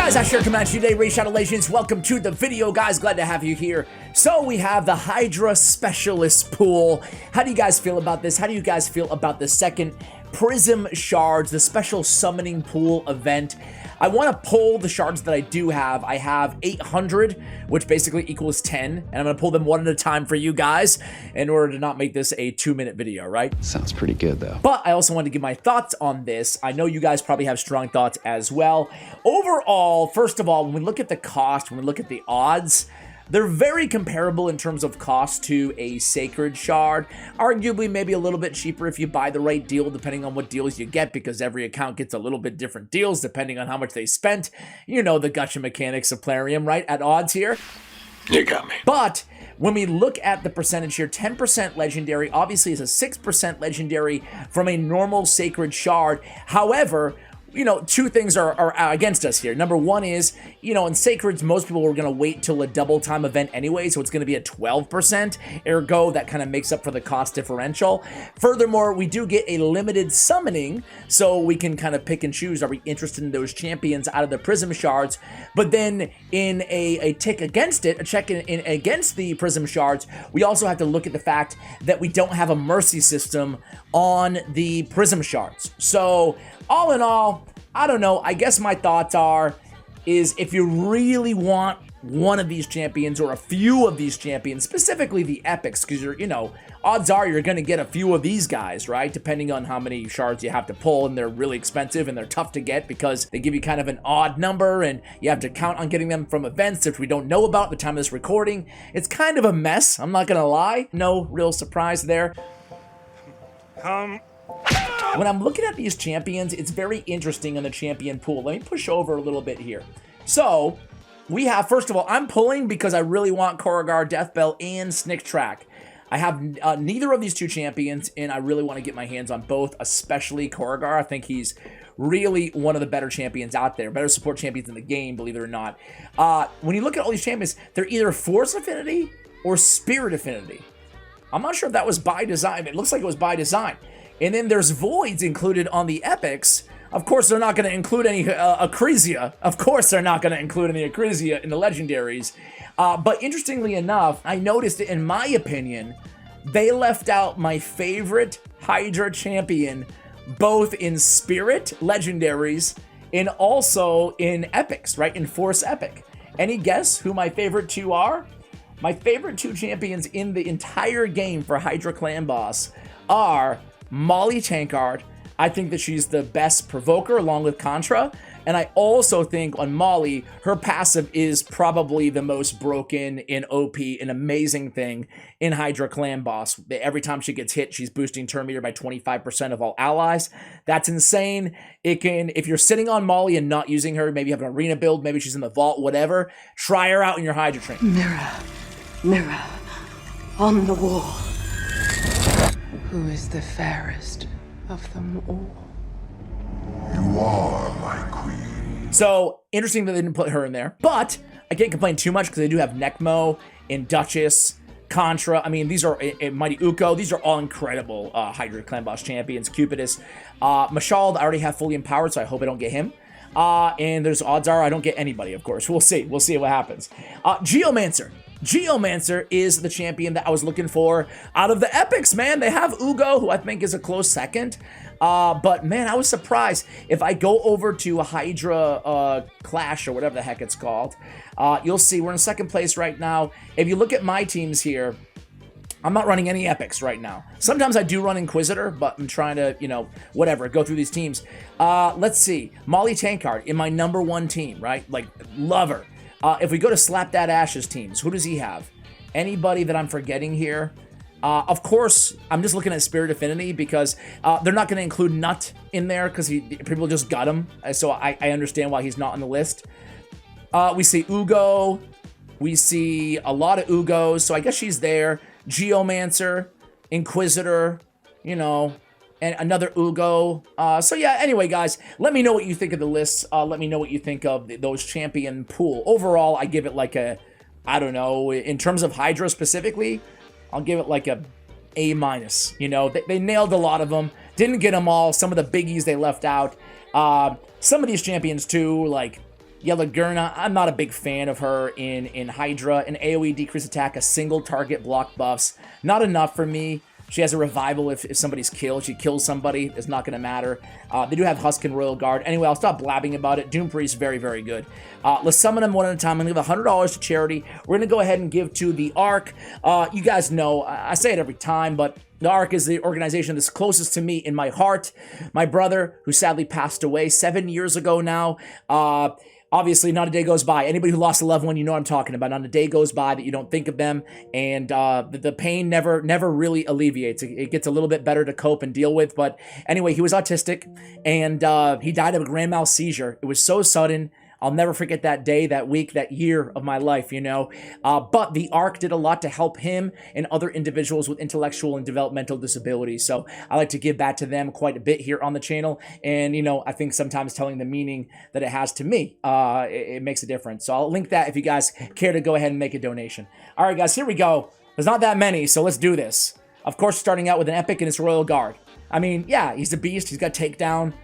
Guys, I sure come at you today, Ray Shadow Legends. Welcome to the video, guys. Glad to have you here. So we have the Hydra Specialist pool. How do you guys feel about this? How do you guys feel about the second PRISM Shards, the special summoning pool event? I want to pull the shards that I do have. I have 800, which basically equals 10, and I'm going to pull them one at a time for you guys in order to not make this a 2-minute video, right? Sounds pretty good, though. But I also want to give my thoughts on this. I know you guys probably have strong thoughts as well. Overall, first of all, when we look at the cost, when we look at the odds, they're very comparable in terms of cost to a Sacred Shard. Arguably, maybe a little bit cheaper if you buy the right deal, depending on what deals you get, because every account gets a little bit different deals depending on how much they spent. You know the gotcha mechanics of Plarium, right? At odds here. You got me. But when we look at the percentage here, 10% legendary, obviously is a 6% legendary from a normal Sacred Shard. However, you know, two things are against us here. Number one is, you know, in Sacreds, most people are going to wait till a double time event anyway, so it's going to be a 12%. Ergo, that kind of makes up for the cost differential. Furthermore, we do get a limited summoning, so we can kind of pick and choose. Are we interested in those champions out of the PRISM Shards? But then in a tick against it, a check in against the PRISM Shards, we also have to look at the fact that we don't have a mercy system on the PRISM Shards. So all in all, I don't know. I guess my thoughts is if you really want one of these champions or a few of these champions, specifically the epics, because you know, odds are you're going to get a few of these guys, right? Depending on how many shards you have to pull, and they're really expensive and they're tough to get because they give you kind of an odd number and you have to count on getting them from events which we don't know about at the time of this recording. It's kind of a mess. I'm not going to lie. No real surprise there. When I'm looking at these champions, it's very interesting in the champion pool. Let me push over a little bit here. So, we have, first of all, I'm pulling because I really want Korugar, Deathbell, and Snick Track. I have neither of these two champions, and I really want to get my hands on both, especially Korugar. I think he's really one of the better champions out there, better support champions in the game, believe it or not. When you look at all these champions, they're either Force Affinity or Spirit Affinity. I'm not sure if that was by design. It looks like it was by design. And then there's voids included on the epics. Of course, they're not going to include any Acrizia. Of course, they're not going to include any Acrizia in the legendaries. But interestingly enough, I noticed that, in my opinion, they left out my favorite Hydra champion, both in Spirit legendaries and also in epics, right? In Force Epic. Any guess who my favorite two are? My favorite two champions in the entire game for Hydra Clan Boss are Molly Tankard. I think that she's the best provoker along with Contra. And I also think on Molly, her passive is probably the most broken in OP, an amazing thing in Hydra Clan Boss. Every time she gets hit, she's boosting turn meter by 25% of all allies. That's insane. It can, if you're sitting on Molly and not using her, maybe you have an arena build, maybe she's in the vault, whatever, try her out in your Hydra train. Mirror, mirror on the wall. Who is the fairest of them all? You are my queen. So, interesting that they didn't put her in there. But, I can't complain too much because they do have Necmo and Duchess, Contra. I mean, these are Mighty Uko. These are all incredible Hydra Clan Boss champions. Cupidus. Mashald, I already have fully empowered, so I hope I don't get him. And there's odds are I don't get anybody, of course. We'll see. We'll see what happens. Geomancer. Geomancer is the champion that I was looking for out of the epics, man. They have Ugo, who I think is a close second. But man, I was surprised. If I go over to Hydra Clash or whatever the heck it's called, you'll see we're in second place right now. If you look at my teams here, I'm not running any epics right now. Sometimes I do run Inquisitor, but I'm trying to, you know, whatever, go through these teams. Let's see. Molly Tankard in my #1 team, right? Like, love her. If we go to Slap That Ashes teams, who does he have? Anybody that I'm forgetting here? Of course, I'm just looking at Spirit Affinity because they're not going to include Nut in there because people just got him. So I understand why he's not on the list. We see Ugo. We see a lot of Ugos, so I guess she's there. Geomancer, Inquisitor, you know, and another Ugo. So yeah, anyway, guys, let me know what you think of the lists. Let me know what you think of those champion pool. Overall, I give it like a, I don't know, in terms of Hydra specifically, I'll give it like a A-. You know, they nailed a lot of them. Didn't get them all. Some of the biggies they left out. Some of these champions too, like Yeah, Lagerna, I'm not a big fan of her in Hydra. An AoE decrease attack, a single target block buffs. Not enough for me. She has a revival if somebody's killed. She kills somebody. It's not going to matter. They do have Husk and Royal Guard. Anyway, I'll stop blabbing about it. Doom Priest, very, very good. Let's summon them one at a time. I'm going to give $100 to charity. We're going to go ahead and give to the Ark. You guys know, I say it every time, but the Ark is the organization that's closest to me in my heart. My brother, who sadly passed away 7 years ago now, obviously, not a day goes by. Anybody who lost a loved one, you know what I'm talking about. Not a day goes by that you don't think of them, and the pain never really alleviates. It gets a little bit better to cope and deal with, but anyway, he was autistic, and he died of a grand mal seizure. It was so sudden. I'll never forget that day, that week, that year of my life, you know. But the Ark did a lot to help him and other individuals with intellectual and developmental disabilities. So I like to give back to them quite a bit here on the channel. And, you know, I think sometimes telling the meaning that it has to me, it makes a difference. So I'll link that if you guys care to go ahead and make a donation. All right, guys, here we go. There's not that many, so let's do this. Of course, starting out with an Epic and its Royal Guard. I mean, yeah, he's a beast. He's got Takedown.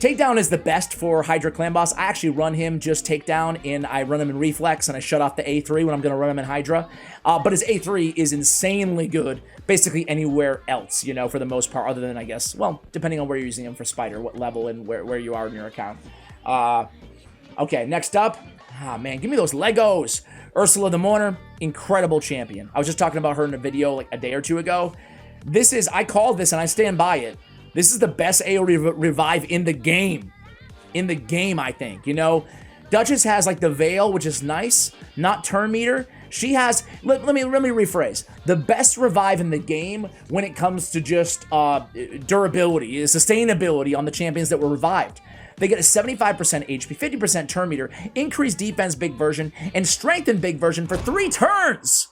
Takedown is the best for Hydra Clan Boss. I actually run him just Takedown, and I run him in Reflex, and I shut off the A3 when I'm going to run him in Hydra. But his A3 is insanely good, basically anywhere else, you know, for the most part, other than, I guess, well, depending on where you're using him for Spider, what level and where you are in your account. Okay, next up. Ah, man, give me those Legos. Ursula the Mourner, incredible champion. I was just talking about her in a video like a day or two ago. This is, I call this, and I stand by it. This is the best AoE revive in the game. In the game, I think. You know, Duchess has like the Veil, which is nice, not turn meter. She has, let me rephrase. The best revive in the game when it comes to just durability, sustainability on the champions that were revived. They get a 75% HP, 50% turn meter, increased defense big version, and strengthen big version for 3 turns.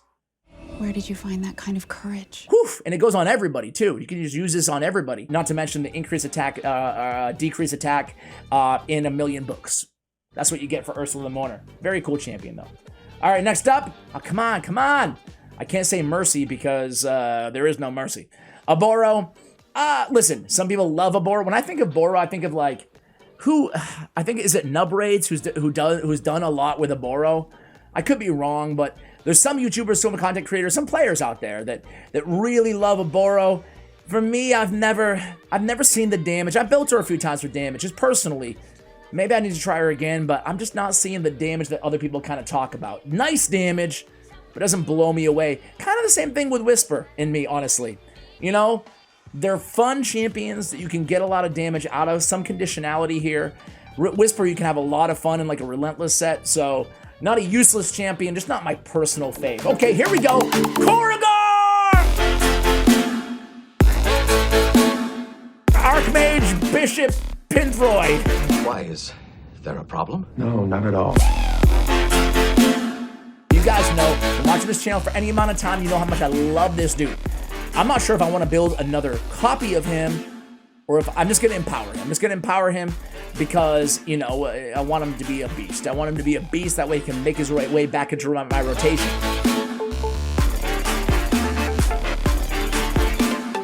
Where did you find that kind of courage? Whew, and it goes on everybody too. You can just use this on everybody. Not to mention the increase attack, decrease attack in 1,000,000 books. That's what you get for Ursula the Mourner. Very cool champion though. All right, next up. Oh, come on, come on. I can't say Mercy because there is no Mercy. Aboro. Listen, some people love Aboro. When I think of Boro, I think of like who? I think is it Nubraids who's done a lot with Aboro. I could be wrong, but there's some YouTubers, some content creators, some players out there that really love Aboro. For me, I've never seen the damage. I built her a few times for damage, just personally. Maybe I need to try her again, but I'm just not seeing the damage that other people kind of talk about. Nice damage, but doesn't blow me away. Kind of the same thing with Whisper in me, honestly. You know, they're fun champions that you can get a lot of damage out of. Some conditionality here. Whisper, you can have a lot of fun in like a Relentless set, so not a useless champion, just not my personal fave. Okay, here we go. Korrigar! Archmage Bishop Pinthroid. Why, is there a problem? No, not at all. You guys know, from watching this channel for any amount of time, you know how much I love this dude. I'm not sure if I want to build another copy of him, or if I'm just going to empower him. I'm just going to empower him because, you know, I want him to be a beast. I want him to be a beast. That way he can make his way back into my rotation.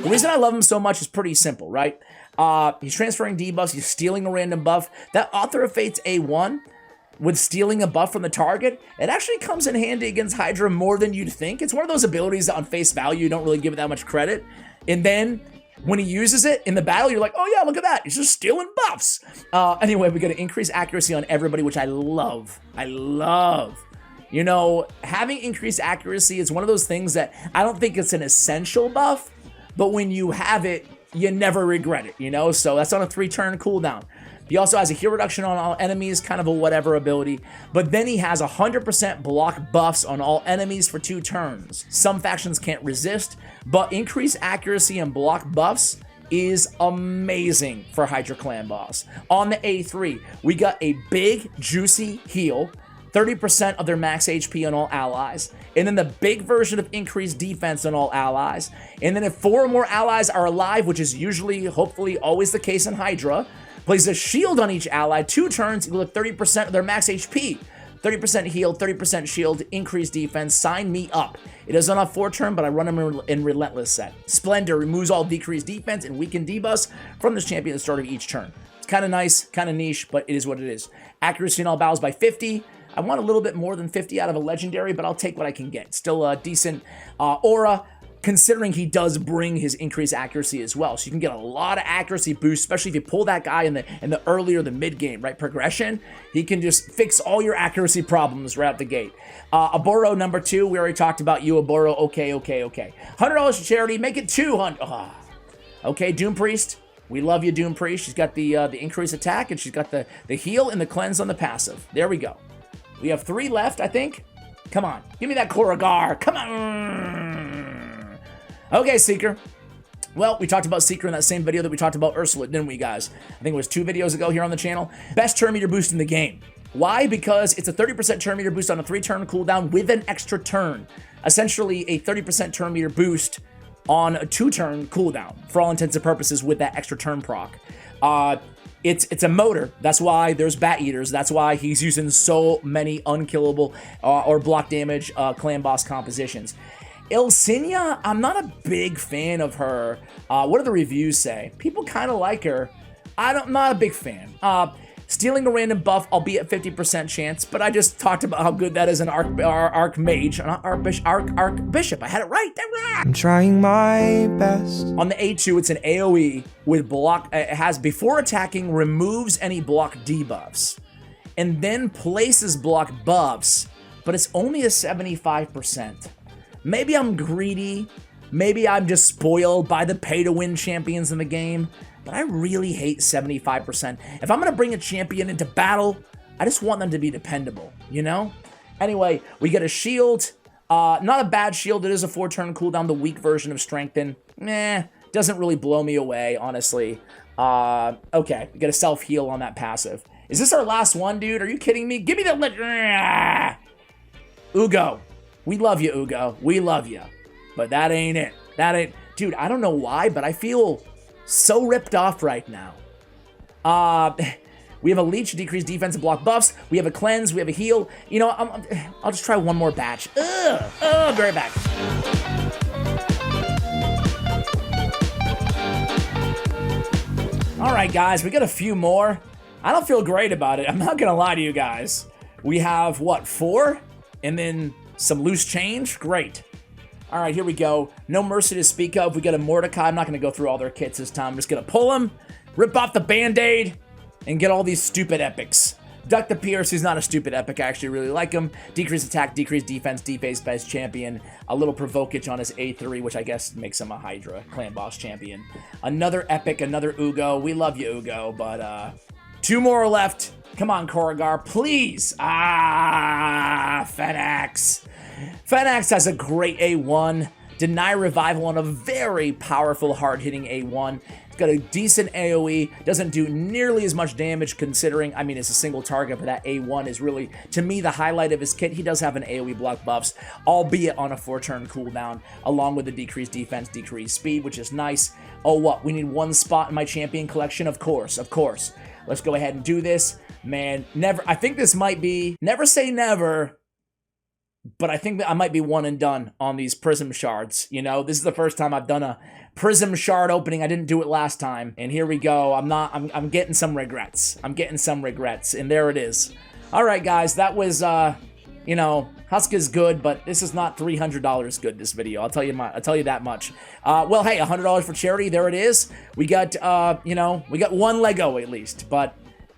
The reason I love him so much is pretty simple, right? He's transferring debuffs. He's stealing a random buff. That Author of Fate's A1 with stealing a buff from the target, it actually comes in handy against Hydra more than you'd think. It's one of those abilities that on face value, you don't really give it that much credit. And then when he uses it in the battle, you're like, oh yeah, look at that. He's just stealing buffs. Anyway, we got to increase accuracy on everybody, which I love. I love. You know, having increased accuracy is one of those things that I don't think it's an essential buff, but when you have it, you never regret it, you know? So that's on a 3-turn cooldown. He also has a heal reduction on all enemies, kind of a whatever ability, but then he has 100% block buffs on all enemies for 2 turns. Some factions can't resist, but increased accuracy and block buffs is amazing for Hydra Clan Boss. On the A3, we got a big, juicy heal, 30% of their max HP on all allies, and then the big version of increased defense on all allies, and then if 4 or more allies are alive, which is usually, hopefully, always the case in Hydra, places a shield on each ally, 2 turns equal to 30% of their max HP. 30% heal, 30% shield, increased defense, sign me up. It is on a 4-turn, but I run him in Relentless set. Splendor removes all decreased defense and weakened debuffs from this champion at the start of each turn. Kind of nice, kind of niche, but it is what it is. Accuracy in all battles by 50. I want a little bit more than 50 out of a legendary, but I'll take what I can get. Still a decent aura, considering he does bring his increased accuracy as well. So you can get a lot of accuracy boost, especially if you pull that guy in the early or the mid game, right? Progression, he can just fix all your accuracy problems right out the gate. Aboro number 2, we already talked about you, Aboro. Okay. $100 for charity, make it 200. Okay, Doom Priest, we love you, Doom Priest. She's got the increased attack, and she's got the heal and the cleanse on the passive. There we go. We have 3 left, I think. Come on, give me that Koragar. Come on. Okay, Seeker. Well, we talked about Seeker in that same video that we talked about Ursula, didn't we, guys? I think it was 2 videos ago here on the channel. Best turn meter boost in the game. Why? Because it's a 30% turn meter boost on a 3-turn cooldown with an extra turn. Essentially, a 30% turn meter boost on a 2-turn cooldown, for all intents and purposes, with that extra turn proc. It's a motor. That's why there's Bat Eaters. That's why he's using so many unkillable or block damage clan boss compositions. Ilsinia, I'm not a big fan of her. What do the reviews say? People kind of like her. I'm not a big fan. Stealing a random buff, I'll be at 50% chance, but I just talked about how good that is an Archmage, not Archbishop. I had it right. I'm trying my best. On the A2, it's an AoE with block. It has before attacking, removes any block debuffs, and then places block buffs, but it's only a 75%. Maybe I'm greedy. Maybe I'm just spoiled by the pay-to-win champions in the game. But I really hate 75%. If I'm going to bring a champion into battle, I just want them to be dependable, you know? Anyway, we get a shield. Not a bad shield. It is a 4-turn cooldown, the weak version of Strengthen. Doesn't really blow me away, honestly. Okay, we get a self-heal on that passive. Is this our last one, dude? Are you kidding me? Give me the... Ugo. We love you, Ugo. We love you. But that ain't it. That ain't... Dude, I don't know why, but I feel so ripped off right now. We have a leech, decreased defense and block buffs. We have a cleanse. We have a heal. You know, I'll just try one more batch. Be right back. All right, guys, we got a few more. I don't feel great about it. I'm not gonna lie to you guys. We have what, 4, and then some loose change. Great. All right, here we go. No mercy to speak of. We got a Mordecai. I'm not going to go through all their kits this time. I'm just going to pull them, rip off the Band-Aid, and get all these stupid epics. Duck the Pierce, who's not a stupid epic. I actually really like him. Decreased attack, decreased defense, deface best champion. A little Provokage on his A3, which I guess makes him a Hydra clan boss champion. Another epic, another Ugo. We love you, Ugo, but 2 more left. Come on, Koragar, please. Fenax. Fenax has a great A1, deny revival on a very powerful, hard-hitting A1. It's got a decent AoE, doesn't do nearly as much damage considering, I mean, it's a single target, but that A1 is really, to me, the highlight of his kit. He does have an AoE block buffs, albeit on a 4-turn cooldown, along with the decreased defense, decreased speed, which is nice. Oh, what? We need 1 spot in my champion collection? Of course, of course. Let's go ahead and do this. Man, never, I think this might be, never say never, but I think that I might be one and done on these Prism Shards. You know, this is the first time I've done a Prism Shard opening. I didn't do it last time. And here we go. I'm getting some regrets. I'm getting some regrets. And there it is. All right, guys. That was, you know, Husk is good, but this is not $300 good, this video. I'll tell you that much. Well, hey, $100 for charity. There it is. We got, you know, we got 1 Lego at least. But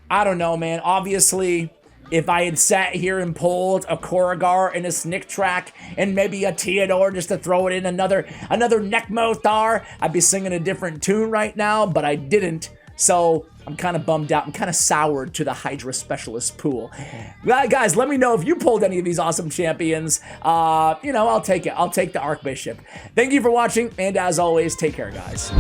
I don't know, man. Obviously, if I had sat here and pulled a Koragar and a Snick Track and maybe a Theodore just to throw it in another Necmo Thar, I'd be singing a different tune right now, but I didn't. So I'm kind of bummed out. I'm kind of soured to the Hydra Specialist pool. Well, guys, let me know if you pulled any of these awesome champions. You know, I'll take it. I'll take the Archbishop. Thank you for watching, and as always, take care, guys.